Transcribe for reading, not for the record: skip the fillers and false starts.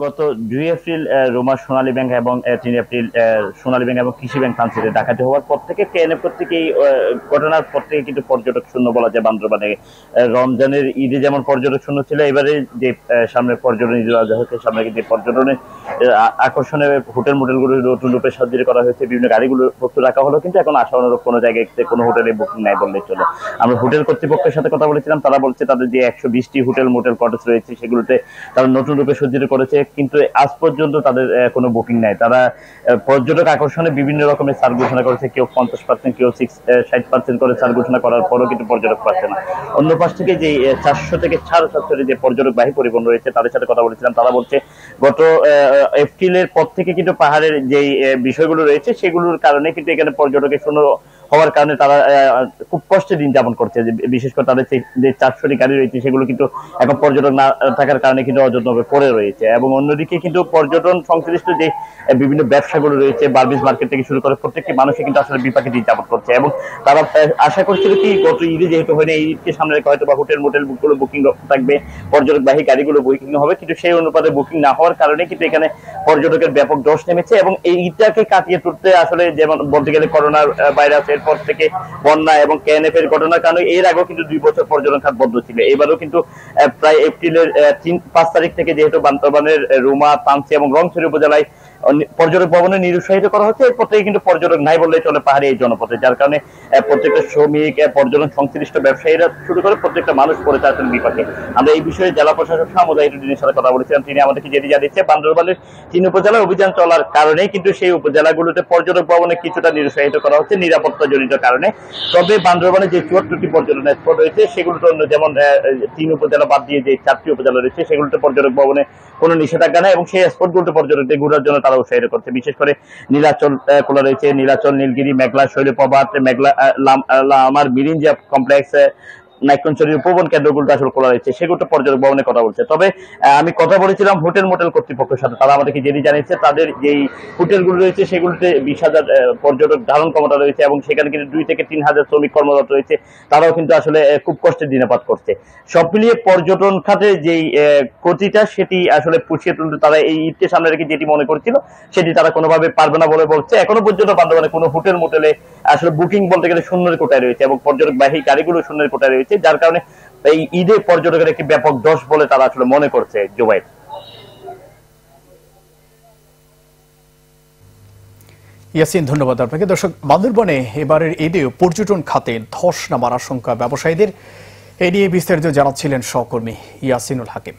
গত 2 এপ্রিল রোমার সোনালী ব্যাংক এবং 3 এপ্রিল সোনালী ব্যাংক এবং কৃষি ব্যাংক থানচিতে ডাকাতি হওয়ার পর থেকে কেএনএফ কর্তৃক এই ঘটনার পর থেকে কিন্তু পর্যটক শূন্য বলা যায় বান্দরবানে। রমজানের ঈদে যেমন পর্যটক শূন্য ছিল, এবারে যে সামনে পর্যটন ঈদুল আজহাকে সামনে যে পর্যটনের আকর্ষণে হোটেল মোটেলগুলো নতুন রূপে সজ্জিত করা হয়েছে, বিভিন্ন গাড়িগুলো প্রস্তুত রাখা হলো, কিন্তু এখন আশা অনুরূপ কোনো জায়গায় কোনো হোটেলে বুকিং নাই বললেই চলে। আমরা হোটেল কর্তৃপক্ষের সাথে কথা বলেছিলাম, তারা বলছে তাদের যে 120টি হোটেল মোটেল কটেজ রয়েছে সেগুলোতে তারা নতুন রূপে সজ্জিত করেছে, কিন্তু আজ পর্যন্ত তাদের কোনো বুকিং নাই। তারা পর্যটক আকর্ষণে বিভিন্ন রকমের ছাড় ঘোষণা করেছে, কেউ 50%, কেউ 60% করে ছাড় ঘোষণা করার পরও কিন্তু পর্যটক পাচ্ছে না। অন্য পাশ থেকে যে 400 থেকে 450 যে পর্যটকবাহী পরিবহন রয়েছে তাদের সাথে কথা বলেছিলাম, তারা বলছে গত এপ্রিলের পর থেকে কিন্তু পাহাড়ের যে বিষয়গুলো রয়েছে সেগুলোর কারণে কিন্তু এখানে পর্যটকের শূন্য হওয়ার কারণে তারা খুব কষ্টে দিন যাপন করছে। বিশেষ করে তাদের যে 400টি গাড়ি রয়েছে সেগুলো কিন্তু এখন পর্যটক না থাকার কারণে কিন্তু অযত্নভাবে পড়ে রয়েছে। এবং অন্যদিকে কিন্তু পর্যটন সংশ্লিষ্ট যে বিভিন্ন ব্যবসাগুলো রয়েছে, বার্বিস মার্কেট থেকে শুরু করে প্রত্যেকটি মানুষই কিন্তু আসলে বিপাকে দিন যাপন করছে। এবং তারা আশা করছিল কি গত ঈদে যেহেতু হয়নি, এই ঈদকে সামনে রেখে হয়তো বা হোটেল মোটেল গুলো বুকিং থাকবে, পর্যটকবাহী গাড়িগুলো বুকিং হবে, কিন্তু সেই অনুপাতে বুকিং না হওয়ার কারণে কিন্তু এখানে পর্যটকের ব্যাপক ধস নেমেছে। এবং এই ঈদটাকে কাটিয়ে তুলতে আসলে যেমন বলতে গেলে করোনা ভাইরাসের পর থেকে বন্যা এবং কেএনএফ এর ঘটনার কারণে এর আগেও কিন্তু 2 বছর পর্যটন খাত বন্ধ ছিল। এবারও কিন্তু প্রায় এপ্রিলের 5 তারিখ থেকে যেহেতু বান্দরবানের রুমা, তানচি এবং রংছড়ি উপজেলায় পর্যটক ভবনে নিরুৎসাহিত করা হচ্ছে, এরপর থেকে কিন্তু পর্যটক নাই বললেই চলে পাহাড়ি এই জনপথে, যার কারণে প্রত্যেকটা শ্রমিক, পর্যটন সংশ্লিষ্ট ব্যবসায়ীরা শুরু করে প্রত্যেকটা মানুষ পড়েছে আসলে বিপাকে। আমরা এই বিষয়ে জেলা প্রশাসক সামুদায়িকের সাথে কথা বলেছিলাম, তিনি আমাদেরকে যেটি জানিয়েছে বান্দরবানের 3 উপজেলায় অভিযান চলার কারণে কিন্তু সেই উপজেলাগুলোতে পর্যটক ভবনে কিছুটা নিরুৎসাহিত করা হচ্ছে নিরাপত্তা জনিত কারণে। তবে বান্দরবানে যে 74টি পর্যটন স্পট রয়েছে সেগুলোতে অন্য যেমন 3 উপজেলা বাদ দিয়ে যে 4টি উপজেলা রয়েছে সেগুলোতে পর্যটক ভবনে কোনো নিষেধাজ্ঞা নেই এবং সেই স্পটগুলোতে পর্যটকদের ঘোরার জন্য তারা উৎসাহিত করছে। বিশেষ করে নীলাচল খোলা রয়েছে, নীলাচল, নীলগিরি, মেঘলা, শৈলপ্রপাত, মেঘলা, আমার মিরিঞ্জা কমপ্লেক্স, নাইকনচুরির উপবন কেন্দ্রগুলো আসলে খোলা রয়েছে, সেগুলো পর্যটক ভবনে কথা বলছে। তবে আমি কথা বলেছিলাম হোটেল মোটেল কর্তৃপক্ষের সাথে, তারা আমাদেরকে যেটি জানিয়েছে তাদের যেই হোটেলগুলো রয়েছে সেগুলোতে 20,000 পর্যটক ধারণ ক্ষমতা রয়েছে এবং সেখানে কিন্তু 2 থেকে 3,000 শ্রমিক কর্মরত রয়েছে, তারাও কিন্তু আসলে খুব কষ্টের দিনাপাত করছে। সব মিলিয়ে পর্যটন খাতে যেই ক্ষতিটা সেটি আসলে পুষিয়ে তুলতে তারা এই ঈদকে সামনে রেখে যেটি মনে করছিল সেটি তারা কোনোভাবে পারবে না বলে বলছে। এখনো পর্যন্ত বান্দরবানে কোনো হোটেল মোটেলে আসলে বুকিং বলতে গেলে শূন্যের কোটায় রয়েছে এবং পর্যটকবাহী গাড়িগুলো শূন্যের কোটায় রয়েছে, যার কারণে এই ঈদে পর্যটকের একটি ব্যাপক দোষ বলে তারা আসলে মনে করছে। জুবাইর, ইয়াসিন, ধন্যবাদ আপনাকে। দর্শক, বান্দরবানে এবারের ঈদে পর্যটন খাতে ধস নামার আশঙ্কা ব্যবসায়ীদের, এ নিয়ে বিস্তারিত জানাচ্ছিলেন সহকর্মী ইয়াসিনুল হাকিম।